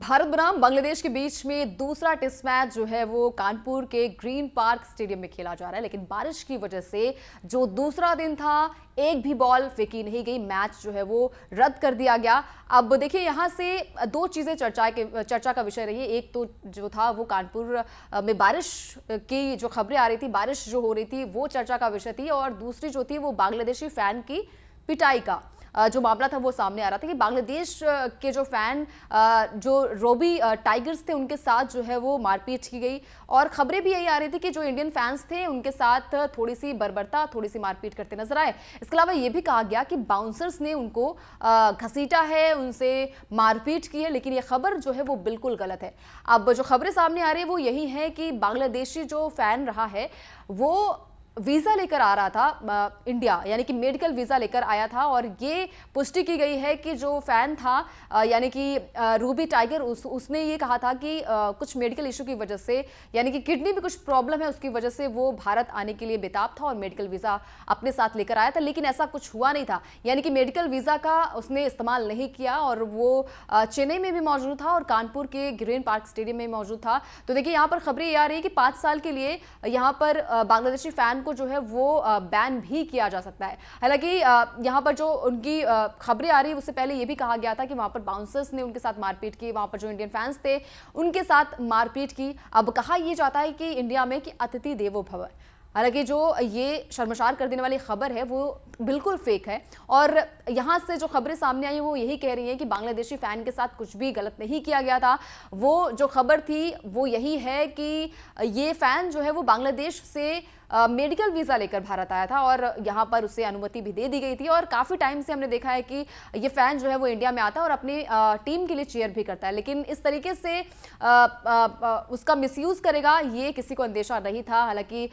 भारत बनाम बांग्लादेश के बीच में दूसरा टेस्ट मैच जो है वो कानपुर के ग्रीन पार्क स्टेडियम में खेला जा रहा है, लेकिन बारिश की वजह से जो दूसरा दिन था एक भी बॉल फेंकी नहीं गई, मैच जो है वो रद्द कर दिया गया। अब देखिए यहां से दो चीजें चर्चा का विषय रही है। एक तो जो था वो कानपुर में बारिश की जो खबरें आ रही थी, बारिश जो हो रही थी वो चर्चा का विषय थी, और दूसरी जो थी वो बांग्लादेशी फैन की पिटाई का जो मामला था वो सामने आ रहा था कि बांग्लादेश के जो फैन जो रोबी टाइगर्स थे उनके साथ जो है वो मारपीट की गई, और खबरें भी यही आ रही थी कि जो इंडियन फैंस थे उनके साथ थोड़ी सी बर्बरता, थोड़ी सी मारपीट करते नजर आए। इसके अलावा ये भी कहा गया कि बाउंसर्स ने उनको घसीटा है, उनसे मारपीट की है, लेकिन ये खबर जो है वो बिल्कुल गलत है। अब जो खबरें सामने आ रही है वो यही है कि बांग्लादेशी जो फैन रहा है वो वीजा लेकर आ रहा था इंडिया, यानी कि मेडिकल वीजा लेकर आया था, और ये पुष्टि की गई है कि जो फैन था यानी कि रूबी टाइगर उसने ये कहा था कि कुछ मेडिकल इशू की वजह से, यानी कि किडनी में कुछ प्रॉब्लम है, उसकी वजह से वो भारत आने के लिए बेताब था और मेडिकल वीजा अपने साथ लेकर आया था, लेकिन ऐसा कुछ हुआ नहीं था। यानी कि मेडिकल वीजा का उसने इस्तेमाल नहीं किया, और वो चेन्नई में भी मौजूद था और कानपुर के ग्रीन पार्क स्टेडियम में मौजूद था। तो देखिए यहाँ पर खबरें ये आ रही है कि 5 साल के लिए यहाँ पर बांग्लादेशी फैन को जो है वो बैन भी किया जा सकता है। हालांकि यहां पर जो उनकी खबरें आ रही है उससे पहले ये भी कहा गया था कि वहां पर बाउंसर्स ने उनके साथ मारपीट की, वहां पर जो इंडियन फैंस थे उनके साथ मारपीट की। अब कहा यह जाता है कि इंडिया में कि अतिथि देवो भव, हालांकि जो ये शर्मसार कर देने वाली खबर है वो बिल्कुल फेक है, और यहां से जो खबरें सामने आई वो यही कह रही हैं कि बांग्लादेशी फैन के साथ कुछ भी गलत नहीं किया गया था। वो जो खबर थी वो यही है कि ये फैन जो है वो बांग्लादेश से मेडिकल वीजा लेकर भारत आया था, और यहां पर उसे अनुमति भी दे दी गई थी, और काफी टाइम से हमने देखा है कि ये फैन जो है वो इंडिया में आता है और अपनी टीम के लिए चीयर भी करता है, लेकिन इस तरीके से उसका मिसयूज करेगा ये किसी को अंदेशा नहीं था। हालांकि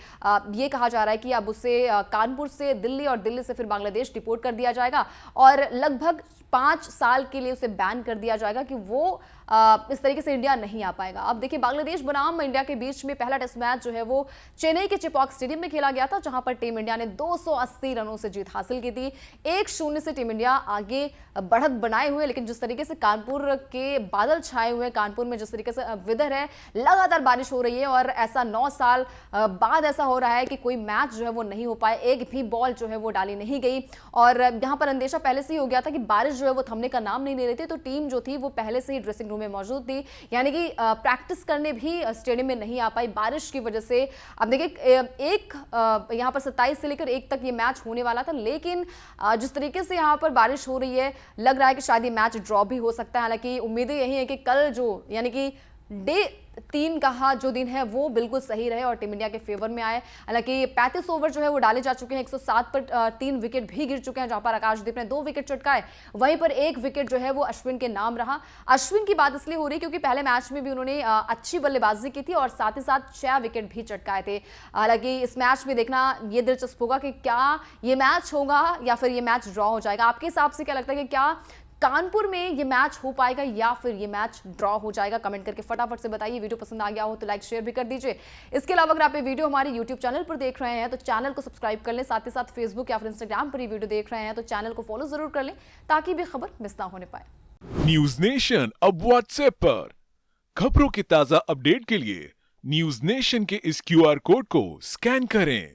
ये कहा जा रहा है कि अब उसे कानपुर से दिल्ली और दिल्ली से फिर बांग्लादेश डिपोर्ट कर दिया जाएगा, और लगभग 5 साल के लिए उसे बैन कर दिया जाएगा कि वो इस तरीके से इंडिया नहीं आ पाएगा। अब देखिए बांग्लादेश बनाम इंडिया के बीच में पहला टेस्ट मैच जो है वो चेन्नई के चिपॉक स्टेडियम में खेला गया था, जहां पर टीम इंडिया ने 280 रनों से जीत हासिल की थी। 1-0 से टीम इंडिया आगे बढ़त बनाए हुए, लेकिन जिस तरीके से कानपुर के बादल छाए हुए हैं, कानपुर में जिस तरीके से वेदर है, लगातार बारिश हो रही है, और ऐसा 9 साल बाद ऐसा हो रहा है कि कोई मैच जो है वो नहीं हो पाए, एक भी बॉल जो है वो डाली नहीं गई, और यहां पर अंदेशा पहले से ही हो गया था कि बारिश जो है वो थमने का नाम नहीं ले रही थी। तो टीम जो थी वो पहले से ही ड्रेसिंग रूम में मौजूद थी, यानी कि प्रैक्टिस करने भी स्टेडियम में नहीं आ पाई बारिश की वजह से। अब देखिए एक यहां पर 27 से लेकर 1 तक ये मैच होने वाला था, लेकिन जिस तरीके से यहां पर बारिश हो रही है लग रहा है कि शायद ये मैच ड्रॉ भी हो सकता है। हालांकि उम्मीदें यही है कि कल जो यानी कि डे 3 का जो दिन है वो बिल्कुल सही रहे और टीम इंडिया के फेवर में आए। हालांकि 35 ओवर जो है वो डाले जा चुके हैं, 107 पर 3 विकेट भी गिर चुके हैं, जहां पर आकाशदीप ने 2 विकेट चटकाए, वहीं पर 1 विकेट जो है वो अश्विन के नाम रहा। अश्विन की बात इसलिए हो रही है क्योंकि पहले मैच में भी उन्होंने अच्छी बल्लेबाजी की थी और साथ ही साथ 6 विकेट भी चटकाए थे। हालांकि इस मैच में देखना ये दिलचस्प होगा कि क्या ये मैच होगा या फिर ये मैच ड्रॉ हो जाएगा। आपके हिसाब से क्या लगता है कि क्या कानपुर में ये मैच हो पाएगा या फिर ये मैच ड्रॉ हो जाएगा? कमेंट करके फटाफट से बताइए। वीडियो पसंद आ गया हो तो लाइक शेयर भी कर दीजिए। इसके अलावा अगर आप ये वीडियो हमारे यूट्यूब चैनल पर देख रहे हैं तो चैनल को सब्सक्राइब कर लें, साथ ही साथ फेसबुक या फिर इंस्टाग्राम पर ये वीडियो देख रहे हैं तो चैनल को फॉलो जरूर कर लें ताकि भी खबर मिस ना होने पाए। न्यूज नेशन अब व्हाट्सएप पर खबरों की ताजा अपडेट के लिए न्यूज नेशन के इस QR कोड को स्कैन करें।